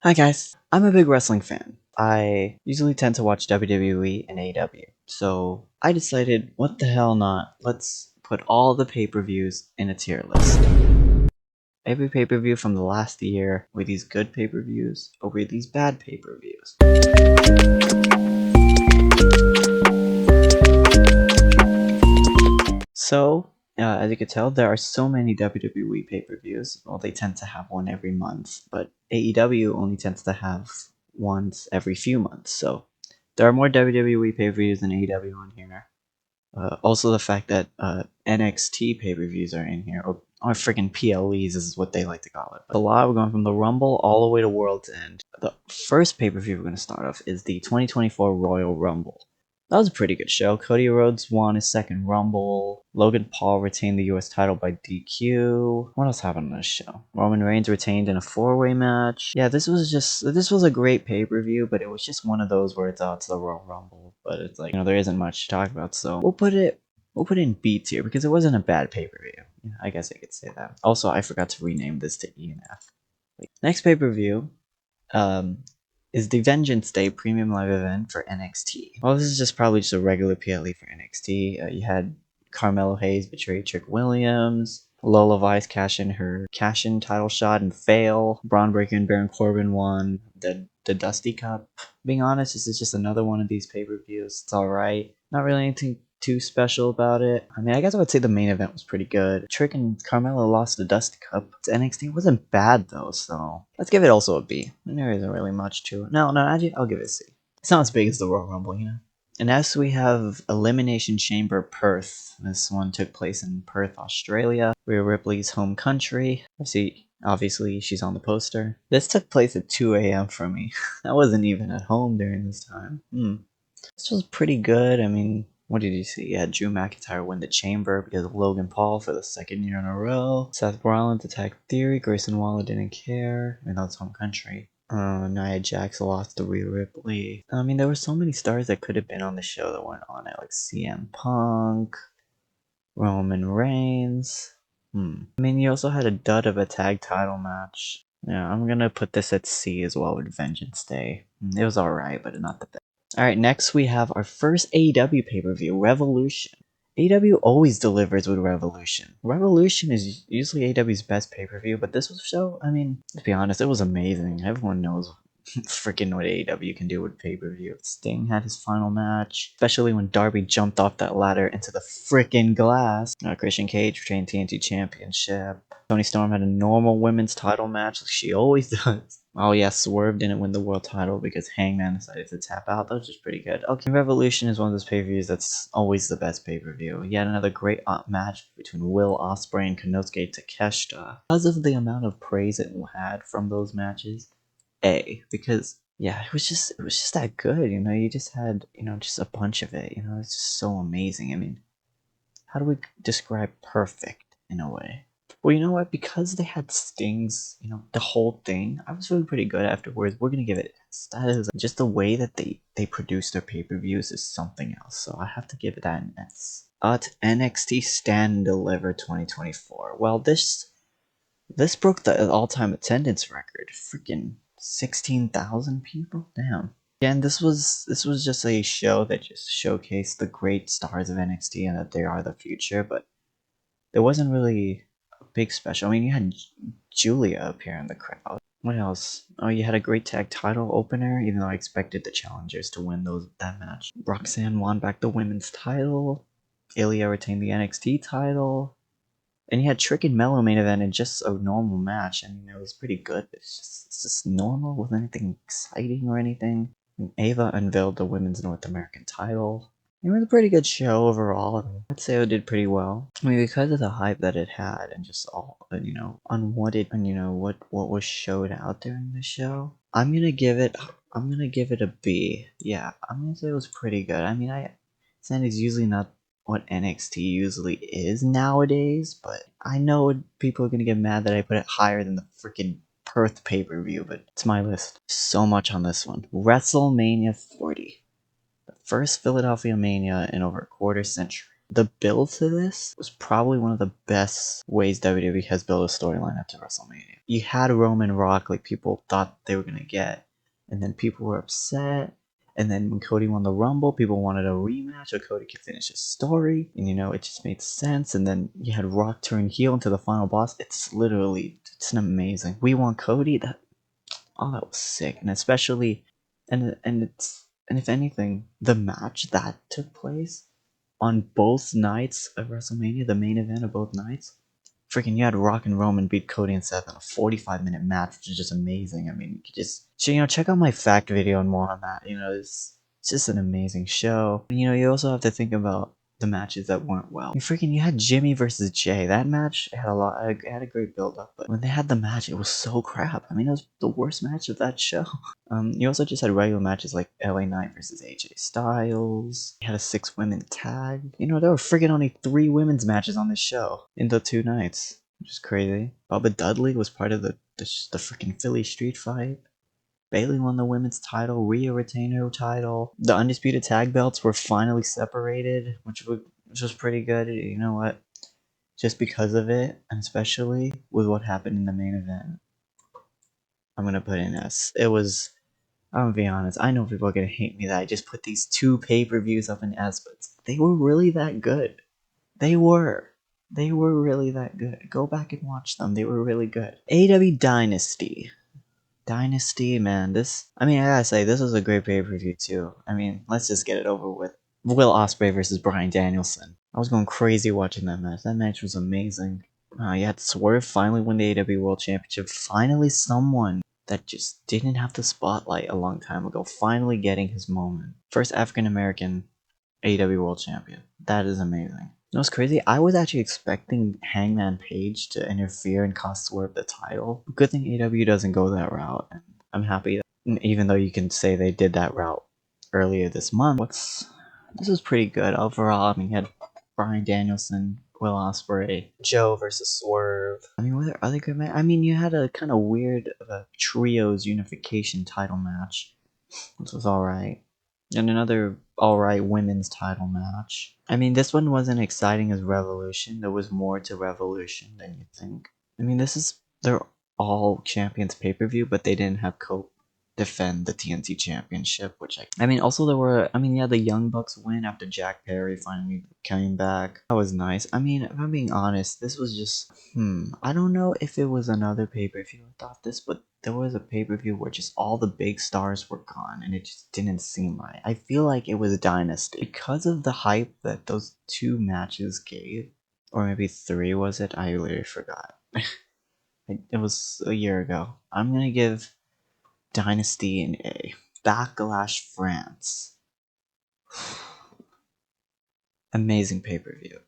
Hi guys, I'm a big wrestling fan. I usually tend to watch WWE and AEW, so I decided, what the hell not, let's put all the pay-per-views in a tier list. Every pay-per-view from the last year, were these good pay-per-views, or were these bad pay-per-views? So, as you can tell, there are so many WWE pay-per-views. Well, they tend to have one every month, but AEW only tends to have once every few months. So, there are more WWE pay-per-views than AEW on here. Also, the fact that NXT pay-per-views are in here, or freaking PLEs is what they like to call it. But a lot, we're going from the Rumble all the way to World's End. The first pay-per-view we're going to start off is the 2024 Royal Rumble. That was a pretty good show. Cody Rhodes won his second Rumble. Logan Paul retained the US title by DQ. What else happened on this show? Roman Reigns retained in a 4-way match. Yeah, this was a great pay-per-view, but it was just one of those where it's the Royal Rumble. But it's like, there isn't much to talk about, so we'll put it in B tier because it wasn't a bad pay-per-view. Yeah, I guess I could say that. Also, I forgot to rename this to E and F. Next pay-per-view, is the Vengeance Day premium live event for NXT. Well, this is probably just a regular PLE for NXT. You had Carmelo Hayes betray Trick Williams, Lola Vice cash in her cash-in title shot and fail. Braun Breaker and Baron Corbin won the Dusty Cup. Being honest, this is just another one of these pay-per-views. It's alright. Not really anything too special about it. I mean, I guess I would say the main event was pretty good. Trick and Carmelo lost the Dusty Cup to NXT. It wasn't bad though, so let's give it also a B. There isn't really much to it. No, actually, I'll give it a C. It's not as big as the Royal Rumble, And next we have Elimination Chamber Perth. This one took place in Perth, Australia, Rhea Ripley's home country. Obviously, she's on the poster. This took place at 2 a.m. for me. I wasn't even at home during this time. This was pretty good. I mean, what did you see? You had Drew McIntyre win the Chamber because of Logan Paul for the second year in a row. Seth Rollins attacked Theory. Grayson Waller didn't care. I mean, that's home country. Nia Jax lost to Rhea Ripley. I mean, there were so many stars that could have been on the show that weren't on it, like CM Punk, Roman Reigns. I mean, you also had a dud of a tag title match. Yeah, I'm gonna put this at C as well with Vengeance Day. It was alright, but not the best. Alright, next we have our first AEW pay-per-view, Revolution. AEW always delivers with Revolution. Revolution is usually AEW's best pay-per-view, but this show, I mean, to be honest, it was amazing. Everyone knows freaking what AEW can do with pay-per-view. Sting had his final match, especially when Darby jumped off that ladder into the freaking glass. Christian Cage retained TNT Championship. Toni Storm had a normal women's title match like she always does. Oh yeah, Swerve didn't win the world title because Hangman decided to tap out. That was just pretty good. Okay, Revolution is one of those pay-per-views that's always the best pay-per-view. Yet another great match between Will Ospreay and Konosuke Takeshita. Because of the amount of praise it had from those matches, A, because yeah, it was just that good, you just had, just a bunch of it, it's just so amazing. I mean, how do we describe perfect in a way? Well, you know what? Because they had Stings, the whole thing, I was feeling pretty good afterwards. We're gonna give it S. That is just the way that they produce their pay-per-views is something else. So I have to give it that an S. NXT Stand Deliver 2024. Well, this broke the all-time attendance record. Freaking 16,000 people. Damn. Again, this was just a show that just showcased the great stars of NXT and that they are the future, but there wasn't really a big special. I mean, you had Julia appear in the crowd. What else? Oh, you had a great tag title opener, even though I expected the challengers to win that match. Roxanne won back the women's title. Ilya retained the NXT title. And you had Trick and Mello main event in just a normal match. I mean, it was pretty good. It's just normal, with anything exciting or anything. And Ava unveiled the women's North American title. It was a pretty good show overall. I'd say it did pretty well. I mean, because of the hype that it had and just all, unwanted, and what was showed out during the show, I'm gonna give it a B. Yeah, I'm gonna say it was pretty good. I mean, Sandy's usually not what NXT usually is nowadays, but I know people are gonna get mad that I put it higher than the freaking Perth pay-per-view, but it's my list. So much on this one. WrestleMania 40. The first Philadelphia Mania in over a quarter century. The build to this was probably one of the best ways WWE has built a storyline up to WrestleMania. You had Roman Rock, like people thought they were gonna get, and then people were upset. And then when Cody won the Rumble, people wanted a rematch so Cody could finish his story. And it just made sense. And then you had Rock turn heel into the final boss. It's an amazing. We want Cody. That was sick. And especially, and if anything, the match that took place on both nights of WrestleMania, the main event of both nights, freaking you had Rock and Roman beat Cody and Seth in a 45-minute match, which is just amazing. I mean, you could just check out my fact video and more on that. It's just an amazing show. You also have to think about the matches that weren't well. You had Jimmy versus Jay. That match had a great build up, but when they had the match, it was so crap. I mean, it was the worst match of that show. You also just had regular matches like LA Knight versus AJ Styles. You had a 6-women tag. There were friggin' only 3 women's matches on this show in the 2 nights, which is crazy. Bubba Dudley was part of the freaking Philly street fight. Bayley won the women's title. Rhea retained her title. The undisputed tag belts were finally separated, which was pretty good. You know what? Just because of it, and especially with what happened in the main event, I'm gonna put in S. I'm gonna be honest. I know people are gonna hate me that I just put these 2 pay-per-views up in S, but they were really that good. They were. They were really that good. Go back and watch them. They were really good. AEW Dynasty. Man, I gotta say, this was a great pay-per-view too. Let's just get it over with. Will Ospreay versus Bryan Danielson. I was going crazy watching that match. That match was amazing. You had Swerve finally win the AEW World Championship. Finally someone that just didn't have the spotlight a long time ago. Finally getting his moment. First African-American AEW World Champion. That is amazing. What's crazy? I was actually expecting Hangman Page to interfere and cost Swerve the title. Good thing AEW doesn't go that route. And I'm happy that, even though you can say they did that route earlier this month, this was pretty good overall. You had Bryan Danielson, Will Ospreay, Joe versus Swerve. Were there other good matches? You had a kind of weird trios unification title match, which was alright. And another alright women's title match. This one wasn't exciting as Revolution. There was more to Revolution than you think. They're all champions pay-per-view, but they didn't have Cope defend the TNT Championship, also there were, the Young Bucks win after Jack Perry finally came back. That was nice. If I'm being honest, this was just, I don't know if it was another pay-per-view I thought this, but there was a pay-per-view where just all the big stars were gone, and it just didn't seem right. I feel like it was Dynasty. Because of the hype that those 2 matches gave, or maybe 3 was it? I literally forgot. It was a year ago. I'm gonna give Dynasty an A. Backlash France. Amazing pay-per-view.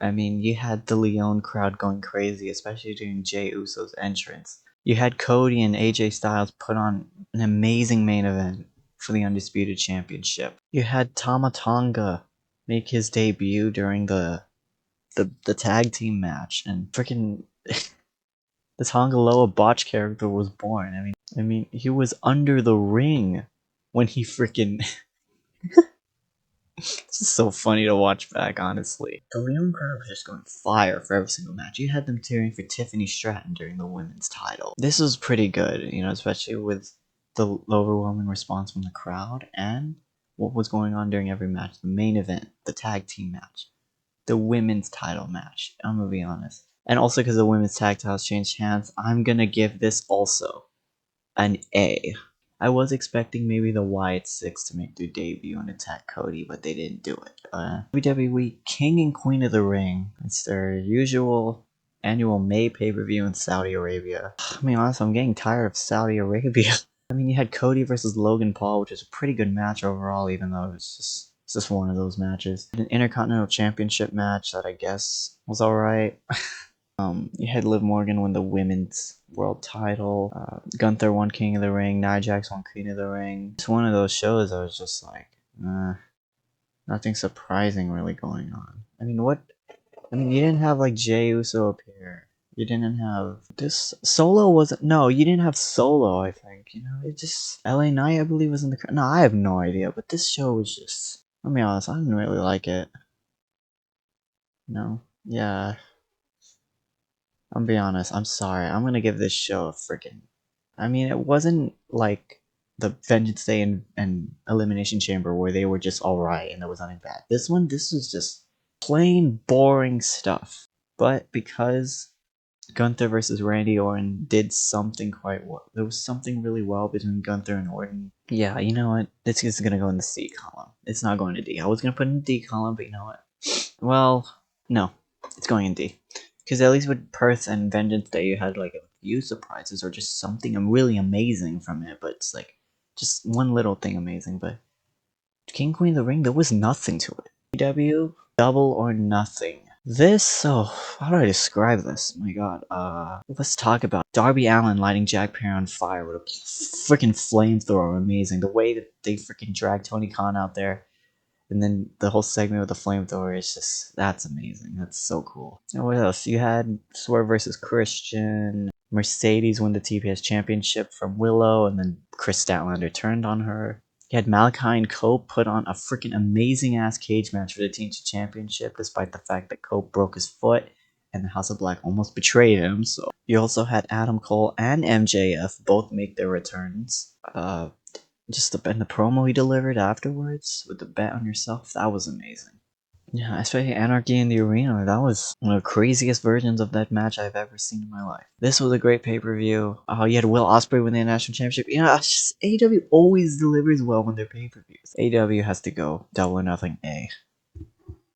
You had the Leon crowd going crazy, especially during Jey Uso's entrance. You had Cody and AJ Styles put on an amazing main event for the Undisputed Championship. You had Tama Tonga make his debut during the tag team match, and freaking the Tonga Loa botch character was born. He was under the ring when he freaking. It's just so funny to watch back, honestly. The Leon crowd was just going fire for every single match. You had them cheering for Tiffany Stratton during the women's title. This was pretty good, especially with the overwhelming response from the crowd and what was going on during every match. The main event, the tag team match, the women's title match. I'm gonna be honest. And also because the women's tag titles changed hands, I'm gonna give this also an A. I was expecting maybe the Wyatt Six to make their debut and attack Cody, but they didn't do it. WWE King and Queen of the Ring. It's their usual annual May pay-per-view in Saudi Arabia. Honestly, I'm getting tired of Saudi Arabia. You had Cody versus Logan Paul, which is a pretty good match overall, even though it's just one of those matches. An Intercontinental Championship match that I guess was alright. You had Liv Morgan win the women's world title. Gunther won King of the Ring. Nia Jax won Queen of the Ring. It's one of those shows that was just like, nothing surprising really going on. You didn't have like Jey Uso appear. You didn't have this Solo wasn't. No, you didn't have Solo. I think it just LA Knight I believe was in the. No, I have no idea. But this show was just. Let me be honest, I didn't really like it. No? Yeah. I'm be honest, I'm sorry. I'm gonna give this show a freaking. I mean, it wasn't like the Vengeance Day and Elimination Chamber where they were just alright and there was nothing bad. This was just plain boring stuff. But because Gunther versus Randy Orton did something quite well, there was something really well between Gunther and Orton. Yeah, you know what? This is gonna go in the C column. It's not going to D. I was gonna put it in the D column, but you know what? Well, no, it's going in D. Because at least with Perth and Vengeance Day, you had like a few surprises or just something really amazing from it. But it's like just one little thing amazing. But King Queen of the Ring, there was nothing to it. AEW Double or Nothing. This, oh, how do I describe this? My god, let's talk about Darby Allin lighting Jack Perry on fire with a freaking flamethrower. Amazing. The way that they freaking dragged Tony Khan out there. And then the whole segment with the flamethrower is just, that's amazing. That's so cool. And what else? You had Swerve versus Christian. Mercedes win the TPS championship from Willow, and then Chris Statlander turned on her. You had Malachi and Cope put on a freaking amazing ass cage match for the TNT championship, despite the fact that Cope broke his foot and the House of Black almost betrayed him. So you also had Adam Cole and MJF both make their returns. And the promo he delivered afterwards with the bet on yourself, that was amazing. Yeah, especially Anarchy in the Arena, that was one of the craziest versions of that match I've ever seen in my life. This was a great pay-per-view. Oh, you had Will Ospreay win the national championship. You know, AEW always delivers well when they're pay-per-views. AEW has to go Double or Nothing A.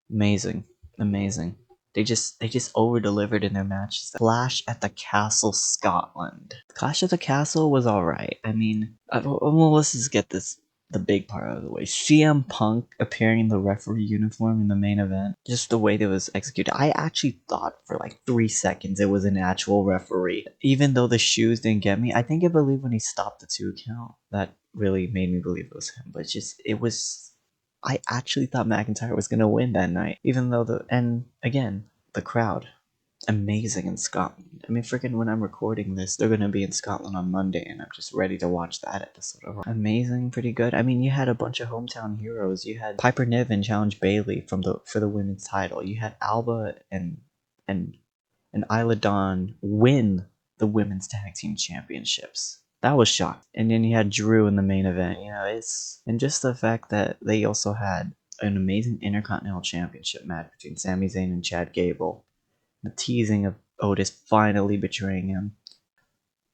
Amazing. Amazing. They just over delivered in their matches. Clash at the Castle, Scotland. Clash at the Castle was alright. I mean, well, let's just get the big part out of the way. CM Punk appearing in the referee uniform in the main event. Just the way that was executed. I actually thought for like 3 seconds it was an actual referee. Even though the shoes didn't get me, I think I believe when he stopped the 2 count. That really made me believe it was him. But it was. I actually thought McIntyre was gonna win that night, even though the crowd, amazing in Scotland. I mean, freaking when I'm recording this, they're gonna be in Scotland on Monday, and I'm just ready to watch that episode of amazing, pretty good. I mean, you had a bunch of hometown heroes. You had Piper Niven challenge Bailey for the women's title. You had Alba and Isla Dawn win the women's tag team championships. That was shocking. And then you had Drew in the main event. You know, and just the fact that they also had an amazing Intercontinental Championship match between Sami Zayn and Chad Gable. The teasing of Otis finally betraying him.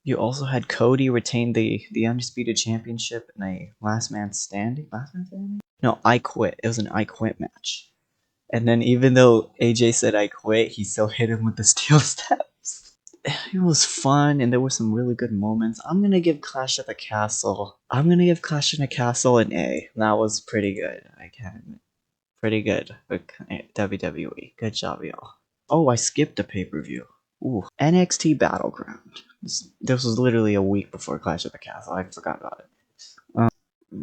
You also had Cody retain the Undisputed Championship in a Last Man Standing? Last Man Standing? No, I Quit. It was an I Quit match. And then even though AJ said I quit, he still hit him with the steel steps. It was fun, and there were some really good moments. I'm gonna give Clash at the Castle an A. That was pretty good. I can't admit. Pretty good. WWE. Good job, y'all. Oh, I skipped a pay-per-view. Ooh. NXT Battleground. This was literally a week before Clash at the Castle. I forgot about it.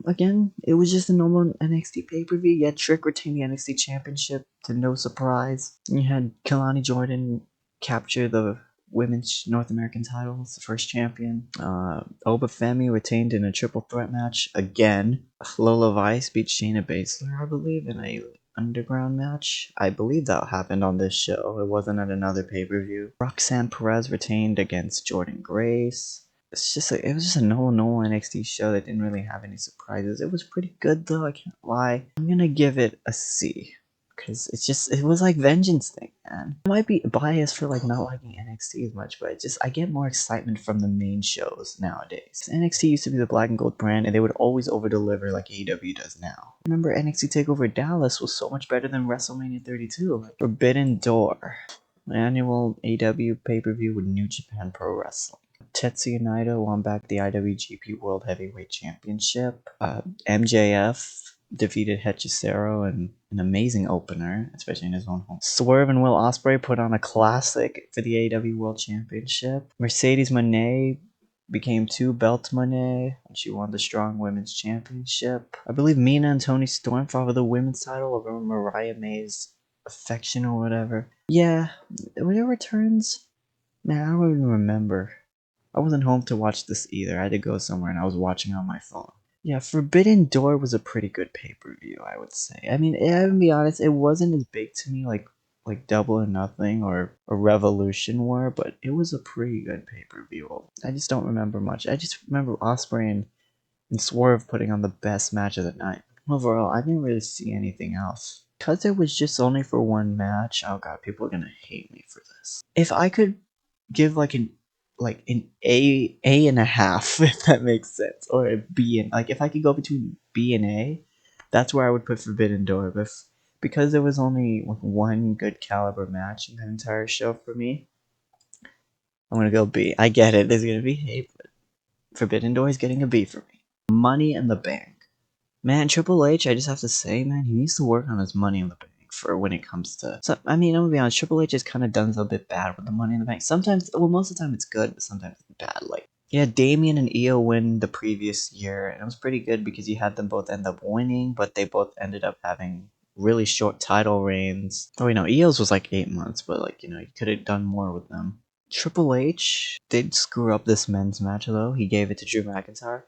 Again, it was just a normal NXT pay-per-view. You had Trick retain the NXT Championship to no surprise. You had Kalani Jordan capture the women's North American title as the first champion. Oba Femi retained in a triple threat match again. Lola Vice beat Shayna Baszler, I believe, in a underground match. I believe that happened on this show. It wasn't at another pay-per-view. Roxanne Perez retained against Jordan Grace. It was just a normal NXT show that didn't really have any surprises. It was pretty good though, I can't lie. I'm gonna give it a C. Because it was like Vengeance thing, man. I might be biased for like not liking NXT as much, but I get more excitement from the main shows nowadays. NXT used to be the black and gold brand, and they would always over deliver like AEW does now. Remember NXT TakeOver Dallas was so much better than WrestleMania 32. Like Forbidden Door, an annual AEW pay-per-view with New Japan Pro Wrestling. Tetsuya Naito won back the IWGP World Heavyweight Championship. MJF defeated Hechicero in an amazing opener, especially in his own home. Swerve and Will Ospreay put on a classic for the AEW World Championship. Mercedes Moné became 2-belt Moné, and she won the Strong Women's Championship. I believe Mina and Toni Storm fought for the women's title over Mariah May's affection or whatever. Yeah, were there returns? Man, I don't even remember. I wasn't home to watch this either. I had to go somewhere and I was watching on my phone. Yeah, Forbidden Door was a pretty good pay-per-view, I would say. I mean, to be honest, it wasn't as big to me like like Double or Nothing or Revolution were, but it was a pretty good pay-per-view. I just don't remember much. I just remember Ospreay and Swerve putting on the best match of the night. Overall, I didn't really see anything else. Because it was just only for one match, oh god, people are gonna hate me for this. If I could give like an A and a half, if that makes sense, or a B and like if I could go between B and A, that's where I would put Forbidden Door. But because there was only one good caliber match in the entire show for me, I'm gonna go B. I get it, there's gonna be hate, but Forbidden Door is getting a B for me. Money in the Bank. Man, Triple H, I just have to say, man, he needs to work on his Money in the Bank for when it comes to... So, I mean, I'm gonna be honest, Triple H has kind of done a bit bad with the Money in the Bank. Sometimes, well, most of the time it's good, but sometimes it's bad. Like, yeah, Damian and Io win the previous year, and it was pretty good because you had them both end up winning, but they both ended up having really short title reigns. Oh, wait, no, Io's was like 8 months, but, like, you know, you could have done more with them. Triple H did screw up this men's match, though. He gave it to Drew McIntyre.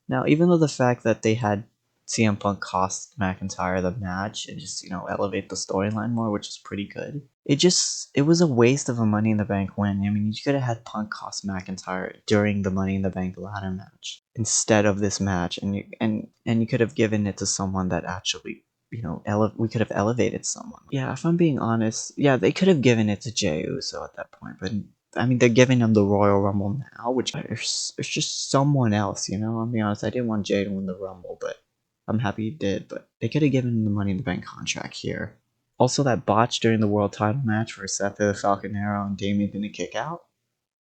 Now, even though the fact that they had CM Punk cost McIntyre the match and just, you know, elevate the storyline more, which is pretty good. It was a waste of a Money in the Bank win. I mean, you could have had Punk cost McIntyre during the Money in the Bank ladder match instead of this match, and you could have given it to someone that actually, you know, we could have elevated someone. Yeah, if I'm being honest, yeah, they could have given it to Jey Uso at that point, but I mean, they're giving him the Royal Rumble now, which it's just someone else, you know? I'll be honest, I didn't want Jey to win the Rumble, but I'm happy he did, but they could have given him the Money in the Bank contract here. Also, that botch during the world title match where Seth the Falconero and Damian didn't kick out.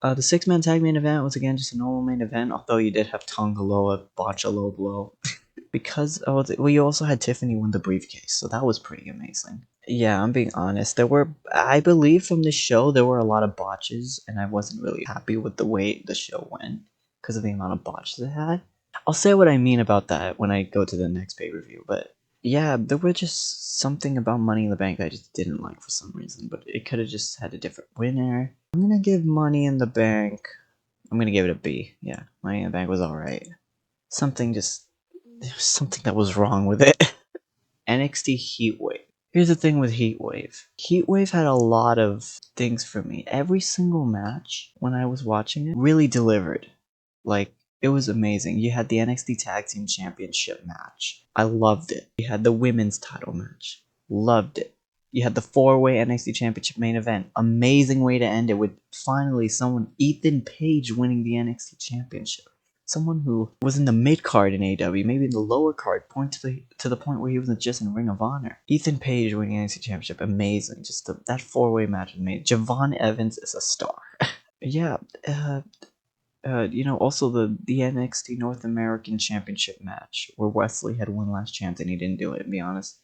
The six-man tag main event was again just a normal main event, although you did have Tonga Loa botch a low blow. Because, you also had Tiffany win the briefcase, so that was pretty amazing. Yeah, I'm being honest. I believe from this show, there were a lot of botches, and I wasn't really happy with the way the show went because of the amount of botches it had. I'll say what I mean about that when I go to the next pay-per-view, but yeah, there were just something about Money in the Bank that I just didn't like for some reason, but it could have just had a different winner. I'm gonna give Money in the Bank, I'm gonna give it a B. Yeah, Money in the Bank was alright. There was something that was wrong with it. NXT Heatwave. Here's the thing with Heatwave. Heatwave had a lot of things for me. Every single match, when I was watching it, really delivered. Like, it was amazing. You had the NXT Tag Team Championship match. I loved it. You had the women's title match. Loved it. You had the 4-way NXT Championship main event. Amazing way to end it with finally Ethan Page winning the NXT Championship. Someone who was in the mid card in AEW, maybe in the lower card, to the point where he was just in Ring of Honor. Ethan Page winning the NXT Championship, amazing. Just that 4-way match was amazing. Javon Evans is a star. Yeah, you know, also the NXT North American Championship match where Wesley had one last chance and he didn't do it. To be honest,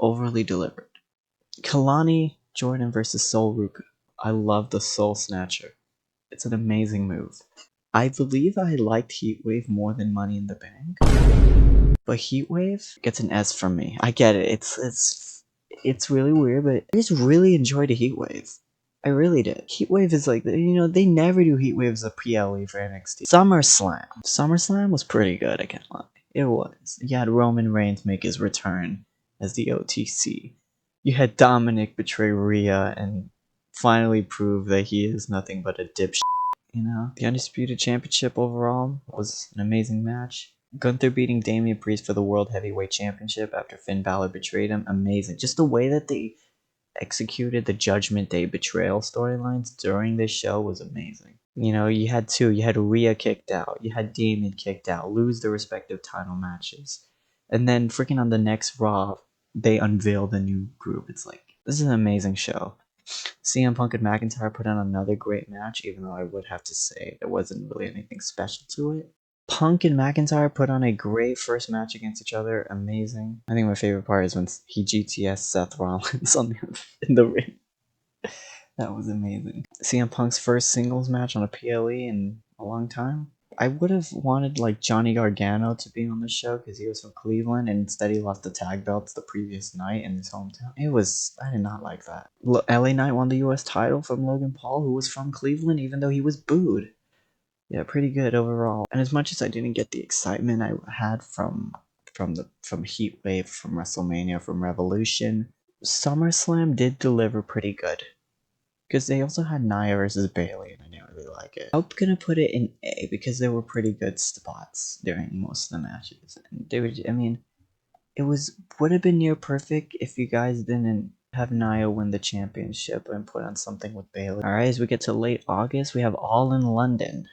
overly delivered. Kalani Jordan versus Soul Ruka. I love the Soul Snatcher. It's an amazing move. I believe I liked Heatwave more than Money in the Bank, but Heatwave gets an S from me. I get it. It's really weird, but I just really enjoyed a Heatwave. I really did. Heatwave is like, you know, they never do Heatwave as a PLE for NXT. SummerSlam. SummerSlam was pretty good, I can't lie. It was. You had Roman Reigns make his return as the OTC. You had Dominic betray Rhea and finally prove that he is nothing but a dipshit. You know, the Undisputed Championship overall was an amazing match. Gunther beating Damian Priest for the World Heavyweight Championship after Finn Balor betrayed him, amazing. Just the way that they executed the Judgment Day betrayal storylines during this show was amazing. You know, you had Rhea kicked out, you had Damian kicked out, lose their respective title matches, and then freaking on the next Raw, they unveil the new group. It's like, this is an amazing show. CM Punk and McIntyre put on another great match, even though I would have to say there wasn't really anything special to it. Punk and McIntyre put on a great first match against each other, amazing. I think my favorite part is when he GTS Seth Rollins in the ring. That was amazing. CM Punk's first singles match on a PLE in a long time. I would have wanted like Johnny Gargano to be on the show because he was from Cleveland, and instead he lost the tag belts the previous night in his hometown. I did not like that. LA Knight won the US title from Logan Paul, who was from Cleveland, even though he was booed. Yeah, pretty good overall. And as much as I didn't get the excitement I had from Heatwave, from WrestleMania, from Revolution, SummerSlam did deliver pretty good. Because they also had Nia versus Bailey, and I didn't really like it. I'm gonna put it in A because there were pretty good spots during most of the matches. And they were, I mean, it would have been near perfect if you guys didn't have Nia win the championship and put on something with Bailey. Alright, as we get to late August, we have All in London,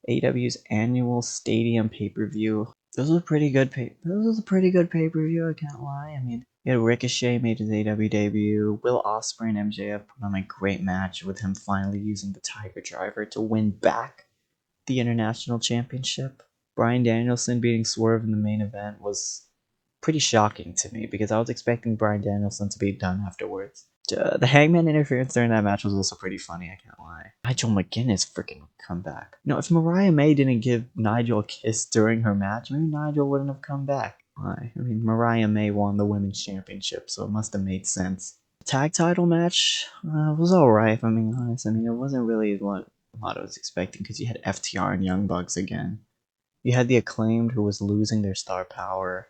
AEW's annual stadium pay-per-view. This was a pretty good pay-per-view, I can't lie. I mean, you had Ricochet made his AEW debut, Will Ospreay and MJF put on a great match with him finally using the Tiger Driver to win back the International Championship. Bryan Danielson beating Swerve in the main event was pretty shocking to me because I was expecting Bryan Danielson to be done afterwards. The Hangman interference during that match was also pretty funny, I can't lie. Nigel McGuinness freaking come back. You know, if Mariah May didn't give Nigel a kiss during her match, maybe Nigel wouldn't have come back. Why? I mean, Mariah May won the Women's Championship, so it must have made sense. The tag title match was alright, if I'm being honest. I mean, it wasn't really what I was expecting because you had FTR and Young Bucks again. You had the Acclaimed who was losing their star power.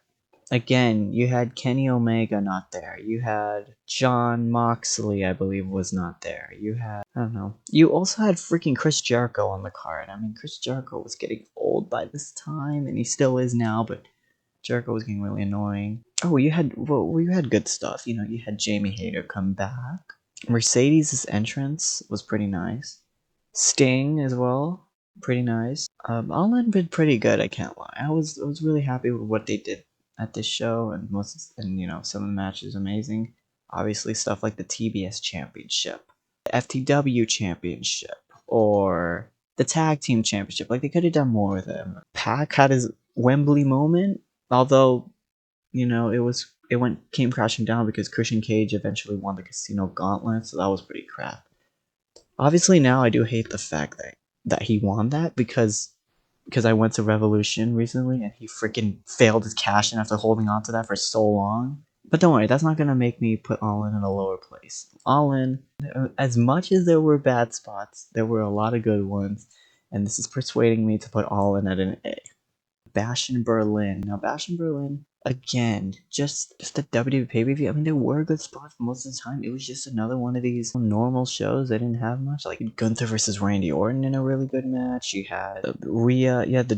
Again, you had Kenny Omega not there. You had John Moxley, I believe, was not there. You had, I don't know. You also had freaking Chris Jericho on the card. I mean, Chris Jericho was getting old by this time, and he still is now, but Jericho was getting really annoying. Oh, you had good stuff. You know, you had Jamie Hayter come back. Mercedes' entrance was pretty nice. Sting as well, pretty nice. All In been pretty good, I can't lie. I was really happy with what they did at this show, and you know, some of the matches amazing. Obviously, stuff like the TBS Championship, the FTW Championship, or the Tag Team Championship. Like, they could have done more with them. Pac had his Wembley moment, although, you know, came crashing down because Christian Cage eventually won the Casino Gauntlet, so that was pretty crap. Obviously, now I do hate the fact that he won that because I went to Revolution recently and he freaking failed his cash in after holding on to that for so long. But don't worry, that's not gonna make me put All In a lower place. All In, as much as there were bad spots, there were a lot of good ones, and this is persuading me to put All In at an A. Bash in Berlin. Now, Bash in Berlin, again, just a WWE pay-per-view. I mean, there were good spots most of the time. It was just another one of these normal shows that didn't have much. Like Gunther versus Randy Orton in a really good match. You had Rhea. You had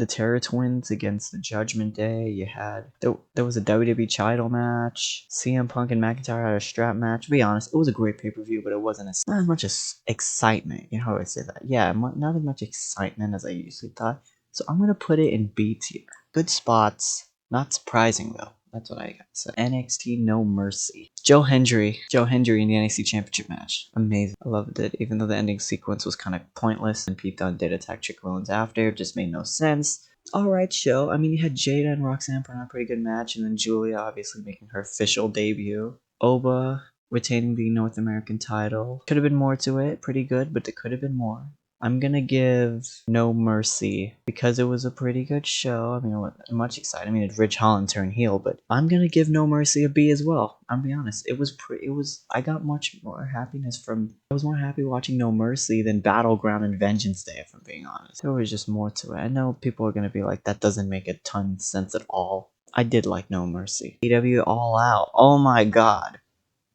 the Terror Twins against the Judgment Day. You had there was a WWE title match. CM Punk and McIntyre had a strap match. To be honest, it was a great pay-per-view, but it wasn't not as much as excitement. You know how I say that? Yeah, not as much excitement as I usually thought. So I'm gonna put it in B tier. Good spots. Not surprising though. That's what I got. So NXT No Mercy. Joe Hendry in the NXT Championship match. Amazing. I loved it. Even though the ending sequence was kind of pointless and Pete Dunne did attack Trick Williams after, it just made no sense. Alright show. I mean, you had Jada and Roxanne put on a pretty good match, and then Julia obviously making her official debut. Oba retaining the North American title. Could have been more to it. Pretty good, but there could have been more. I'm gonna give No Mercy because it was a pretty good show. I mean, I'm much excited. I mean, it's Rich Holland turn heel, but I'm gonna give No Mercy a B as well. I'll be honest. I got much more happiness from. I was more happy watching No Mercy than Battleground and Vengeance Day, if I'm being honest. There was just more to it. I know people are gonna be like, that doesn't make a ton of sense at all. I did like No Mercy. AEW All Out. Oh my god.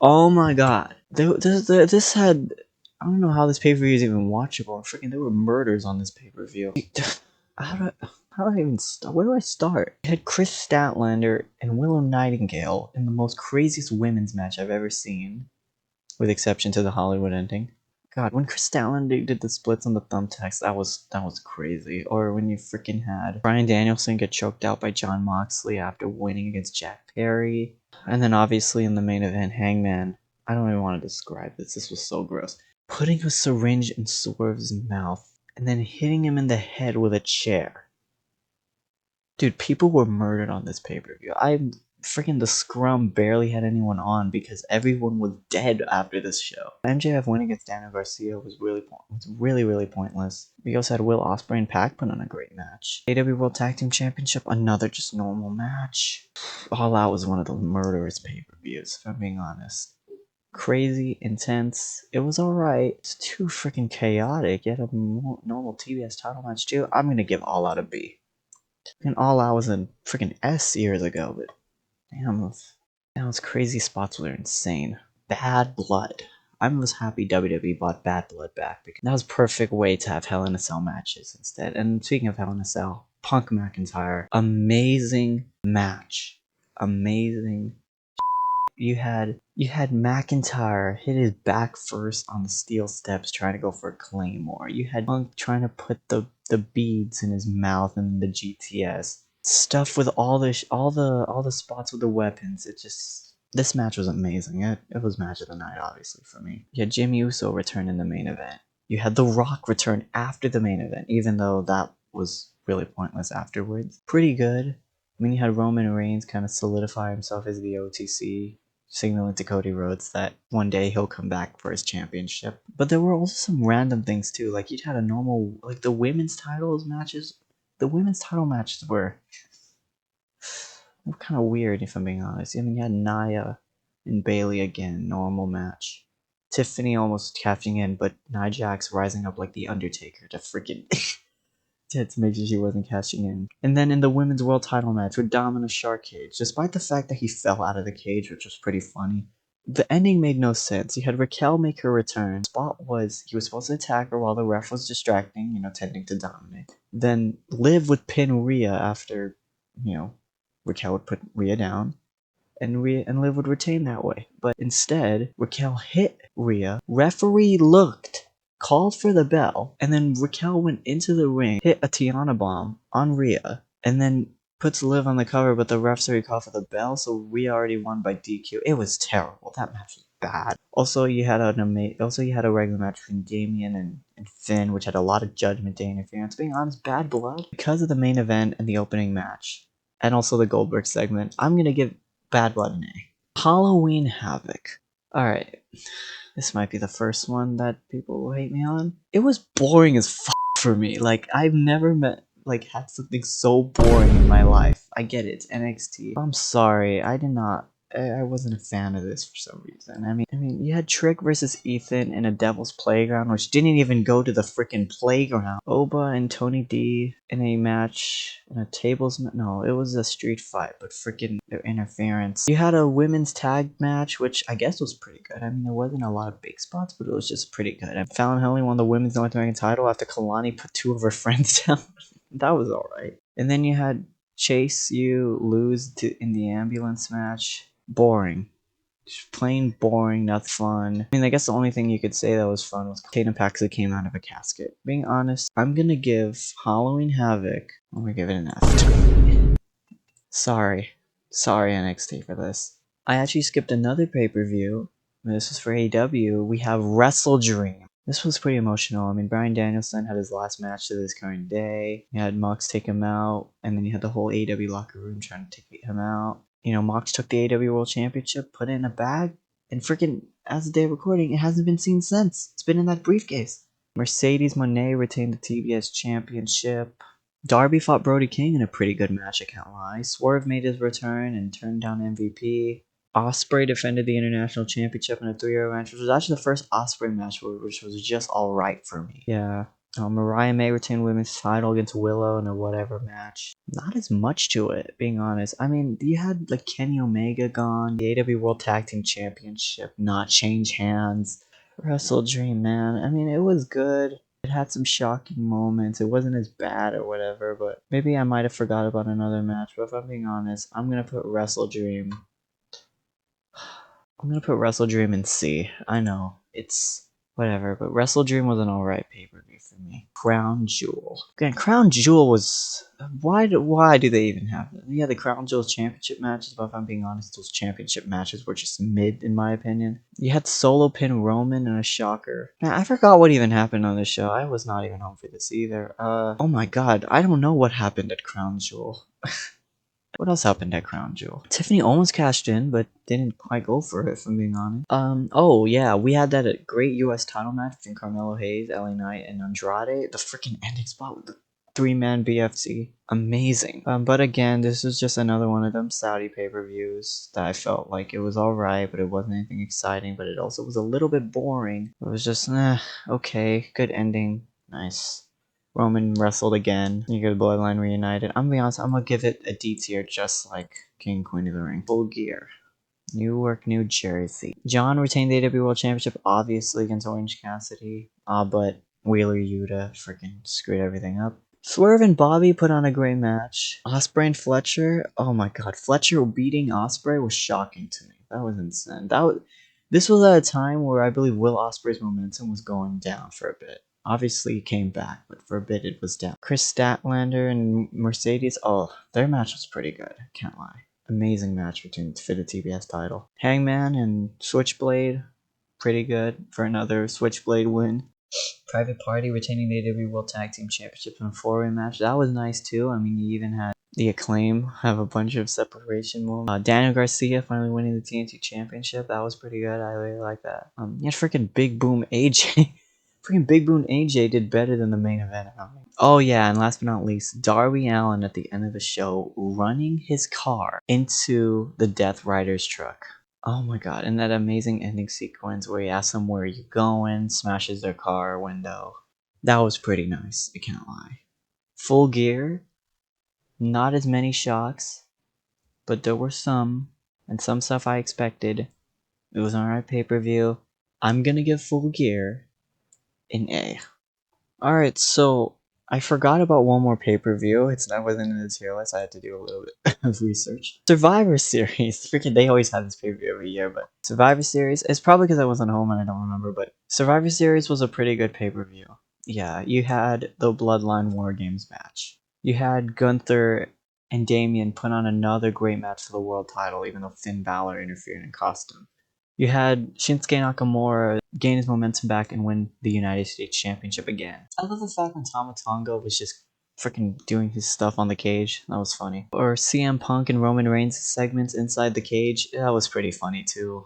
Oh my god. This had. I don't know how this pay-per-view is even watchable. Freaking, there were murders on this pay-per-view. How do I even start? Where do I start? You had Chris Statlander and Willow Nightingale in the most craziest women's match I've ever seen, with exception to the Hollywood ending. God, when Chris Statlander did the splits on the thumbtacks, that was crazy. Or when you freaking had Bryan Danielson get choked out by John Moxley after winning against Jack Perry, and then obviously in the main event, Hangman. I don't even want to describe this. This was so gross. Putting a syringe in Swerve's mouth and then hitting him in the head with a chair. Dude, people were murdered on this pay-per-view. Freaking the scrum barely had anyone on because everyone was dead after this show. MJF winning against Daniel Garcia was really pointless. We also had Will Ospreay and Pac put on a great match. AEW World Tag Team Championship, another just normal match. All Out was one of the murderous pay-per-views, if I'm being honest. Crazy, intense. It was alright. It's too freaking chaotic. You had a normal TBS title match too. I'm gonna give All Out a B. And All Out was in freaking S years ago, but damn, And those crazy spots were insane. Bad Blood. I was happy WWE bought Bad Blood back because that was a perfect way to have Hell in a Cell matches instead. And speaking of Hell in a Cell, Punk McIntyre, amazing match. Amazing. You had McIntyre hit his back first on the steel steps trying to go for a Claymore. You had Punk trying to put the beads in his mouth and the GTS. Stuff with all the spots with the weapons. This match was amazing. It was match of the night, obviously, for me. You had Jimmy Uso return in the main event. You had The Rock return after the main event, even though that was really pointless afterwards. Pretty good. I mean, you had Roman Reigns kind of solidify himself as the OTC, signaling to Cody Rhodes that one day he'll come back for his championship. But there were also some random things too. Like you'd had a normal, like the women's titles matches. The women's title matches were kind of weird, if I'm being honest. I mean, you had Nia and Bailey again, normal match. Tiffany almost cashing in, but Nia Jax rising up like the Undertaker to freaking to make sure she wasn't cashing in. And then in the women's world title match with Dom in a shark cage, despite the fact that he fell out of the cage, which was pretty funny, the ending made no sense. You had Raquel make her return. Spot was he was supposed to attack her while the ref was distracting, tending to dominate. Then Liv would pin Rhea after, Raquel would put Rhea down, and Liv would retain that way. But instead, Raquel hit Rhea. Referee looked, called for the bell, and then Raquel went into the ring, hit a Tiana bomb on Rhea, and then puts Liv on the cover, but the refs already called for the bell, so Rhea already won by DQ. It was terrible. That match was bad. Also, you had a regular match between Damian and Finn, which had a lot of Judgment Day interference. Being honest, Bad Blood, because of the main event and the opening match, and also the Goldberg segment, I'm gonna give Bad Blood an A. Halloween Havoc. Alright, this might be the first one that people will hate me on. It was boring as for me. Like, I've never had something so boring in my life. I get it, it's NXT. I'm sorry, I wasn't a fan of this for some reason. I mean, you had Trick versus Ethan in a Devil's Playground, which didn't even go to the freaking playground. Oba and Tony D in a match, in a tables no, it was a street fight, but freaking their interference. You had a women's tag match, which I guess was pretty good. I mean, there wasn't a lot of big spots, but it was just pretty good. And Fallon Henley won the women's North American title after Kalani put two of her friends down. That was alright. And then you had Chase U lose in the ambulance match. Boring. Just plain boring, not fun. I mean, I guess the only thing you could say that was fun was Tatum Paxley came out of a casket. Being honest, I'm gonna give Halloween Havoc, I'm gonna give it an F. Sorry NXT for this. I actually skipped another pay-per-view. This was for AEW. We have WrestleDream. This was pretty emotional. I mean, Bryan Danielson had his last match to this current day. You had Mox take him out, and then you had the whole AEW locker room trying to take him out. Mox took the AEW World Championship, put it in a bag, and freaking, as the day of recording, it hasn't been seen since. It's been in that briefcase. Mercedes Moné retained the TBS Championship. Darby fought Brody King in a pretty good match, I can't lie. Swerve made his return and turned down MVP. Ospreay defended the International Championship in a 3-hour match, which was actually the first Ospreay match, which was just alright for me. Yeah. Mariah May retained women's title against Willow in a whatever match. Not as much to it, being honest. I mean, you had like Kenny Omega gone, the AEW World Tag Team Championship not change hands. WrestleDream, man. I mean, it was good. It had some shocking moments. It wasn't as bad or whatever, but maybe I might have forgot about another match. But if I'm being honest, I'm gonna put WrestleDream. I'm gonna put WrestleDream in C. I know, it's whatever, but WrestleDream was an alright pay-per-view for me. Crown Jewel. Again, Crown Jewel was... Why do they even have it? Yeah, the Crown Jewel championship matches, but if I'm being honest, those championship matches were just mid, in my opinion. You had solo pin Roman and a shocker. Man, I forgot what even happened on this show. I was not even home for this either. Oh my god, I don't know what happened at Crown Jewel. What else happened at Crown Jewel? Tiffany almost cashed in, but didn't quite go for it, if I'm being honest. Oh yeah, we had that great US title match between Carmelo Hayes, LA Knight, and Andrade. The freaking ending spot with the 3-man BFC. Amazing. But again, this was just another one of them Saudi pay-per-views that I felt like it was alright, but it wasn't anything exciting, but it also was a little bit boring. It was just, okay, good ending. Nice. Roman wrestled again. You get Bloodline reunited. I'm gonna be honest, I'm gonna give it a D tier just like King Queen of the Ring. Full Gear. Newark, New Jersey. John retained the AEW World Championship, obviously, against Orange Cassidy. But Wheeler Yuta freaking screwed everything up. Swerve and Bobby put on a great match. Ospreay and Fletcher, oh my god, Fletcher beating Ospreay was shocking to me. That was insane. This was at a time where I believe Will Ospreay's momentum was going down for a bit. Obviously, he came back, but for a bit it was down. Chris Statlander and Mercedes, oh, their match was pretty good, can't lie. Amazing match for the TBS title. Hangman and Switchblade, pretty good for another Switchblade win. Private Party retaining the AEW World Tag Team Championship in a 4-way match. That was nice too. I mean, you even had the Acclaim have a bunch of separation moves. Daniel Garcia finally winning the TNT Championship. That was pretty good. I really like that. Yeah, freaking Big Boom AJ. Freaking Big Boom AJ did better than the main event. Oh yeah, and last but not least, Darby Allin at the end of the show running his car into the Death Rider's truck. Oh my god, and that amazing ending sequence where he asks them where are you going, smashes their car window. That was pretty nice, I can't lie. Full Gear, not as many shocks, but there were some, and some stuff I expected. It was an alright pay-per-view. I'm gonna give Full Gear an A. Alright, so I forgot about one more pay-per-view. It's not within the tier list. I had to do a little bit of research. Survivor Series. Freaking, they always have this pay-per-view every year, but Survivor Series. It's probably because I wasn't home and I don't remember, but Survivor Series was a pretty good pay-per-view. Yeah, you had the Bloodline WarGames match. You had Gunther and Damian put on another great match for the world title, even though Finn Balor interfered and cost him. You had Shinsuke Nakamura gain his momentum back and win the United States Championship again. I love the fact when Tama Tonga was just freaking doing his stuff on the cage. That was funny. Or CM Punk and Roman Reigns segments inside the cage. That was pretty funny too.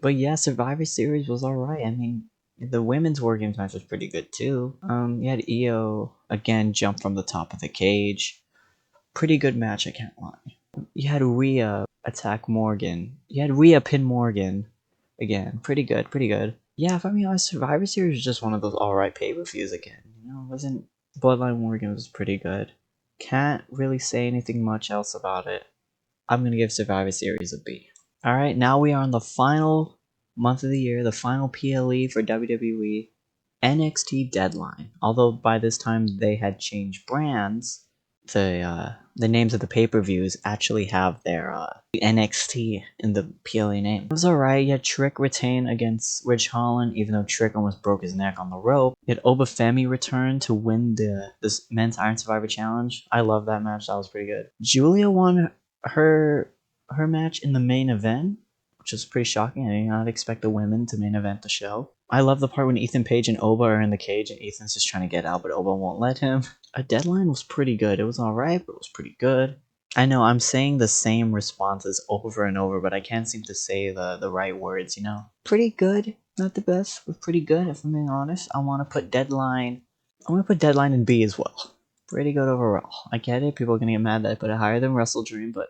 But yeah, Survivor Series was alright. I mean, the women's War Games match was pretty good too. You had Io again jump from the top of the cage. Pretty good match, I can't lie. You had Rhea attack Morgan. You had Rhea pin Morgan. Again, pretty good, pretty good. Yeah, if I'm being honest, Survivor Series was just one of those alright pay-per-views again. You know, it wasn't... Bloodline Morgan was pretty good. Can't really say anything much else about it. I'm gonna give Survivor Series a B. Alright, now we are on the final month of the year, the final PLE for WWE NXT Deadline. Although by this time they had changed brands, the names of the pay-per-views actually have their NXT in the PLE name. It was alright. You had Trick retain against Ridge Holland, even though Trick almost broke his neck on the rope. You had Obafemi return to win this men's Iron Survivor Challenge. I love that match. That was pretty good. Julia won her match in the main event, which was pretty shocking. I did not expect the women to main event the show. I love the part when Ethan Page and Oba are in the cage and Ethan's just trying to get out, but Oba won't let him. A Deadline was pretty good. It was alright, but it was pretty good. I know I'm saying the same responses over and over, but I can't seem to say the right words, you know? Pretty good. Not the best, but pretty good, if I'm being honest. I want to put Deadline in B as well. Pretty good overall. I get it. People are going to get mad that I put it higher than WrestleDream, but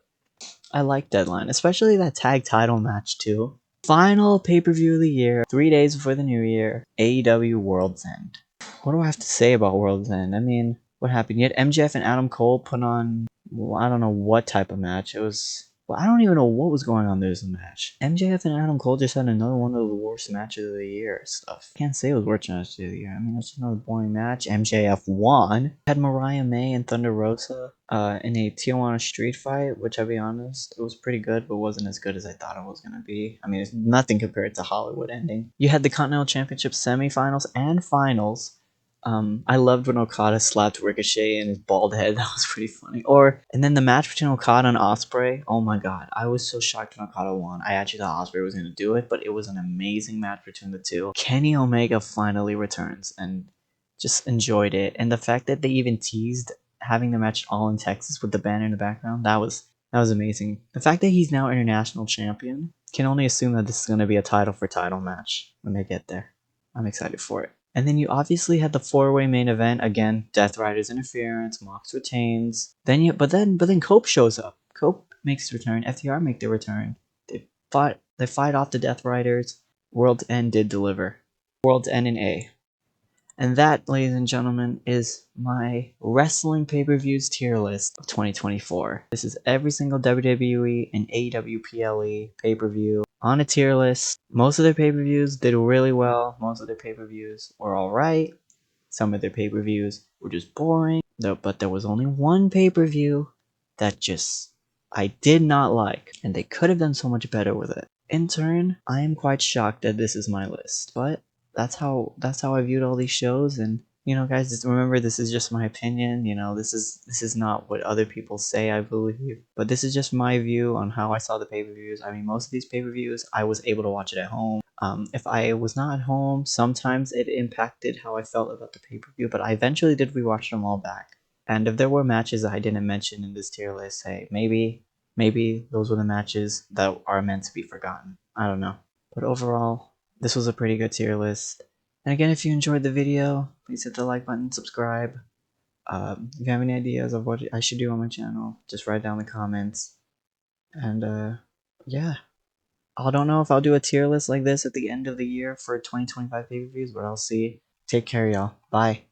I like Deadline. Especially that tag title match, too. Final pay-per-view of the year, 3 days before the new year, AEW Worlds End. What do I have to say about Worlds End? I mean, what happened? You had MJF and Adam Cole put on, well, I don't know what type of match. It was, well, I don't even know what was going on there as a match. MJF and Adam Cole just had another one of the worst matches of the year stuff. Can't say it was worst match of the year. I mean, it's just another boring match. MJF won. Had Mariah May and Thunder Rosa in a Tijuana street fight, which I'll be honest, it was pretty good, but wasn't as good as I thought it was going to be. I mean, it's nothing compared to Hollywood ending. You had the Continental Championship semifinals and finals. I loved when Okada slapped Ricochet in his bald head. That was pretty funny. And then the match between Okada and Ospreay. Oh my god, I was so shocked when Okada won. I actually thought Ospreay was going to do it, but it was an amazing match between the two. Kenny Omega finally returns, and just enjoyed it. And the fact that they even teased having the match all in Texas with the banner in the background, that was amazing. The fact that he's now international champion, can only assume that this is going to be a title for title match when they get there. I'm excited for it. And then you obviously had the 4-way main event again. Death Rider's interference, Mox retains. But then Cope shows up. Cope makes his return. FTR make their return. They fight off the Death Riders. World's End did deliver. World's End in A. And that, ladies and gentlemen, is my wrestling pay-per-views tier list of 2024. This is every single WWE and AEW PLE pay-per-view on a tier list. Most of their pay-per-views did really well. Most of their pay-per-views were alright. Some of their pay-per-views were just boring. But there was only one pay-per-view that I did not like, and they could have done so much better with it. In turn, I am quite shocked that this is my list, but that's how I viewed all these shows. And guys, just remember, this is just my opinion. This is not what other people say, I believe, but this is just my view on how I saw the pay-per-views. I mean, most of these pay-per-views I was able to watch it at home. If I was not at home, sometimes it impacted how I felt about the pay-per-view, but I eventually did rewatch them all back. And if there were matches that I didn't mention in this tier list, hey, maybe those were the matches that are meant to be forgotten. I don't know. But overall, this was a pretty good tier list. And again, if you enjoyed the video, please hit the like button, subscribe. If you have any ideas of what I should do on my channel, just write down in the comments. And yeah. I don't know if I'll do a tier list like this at the end of the year for 2025 pay-per-views, but I'll see. Take care, y'all. Bye.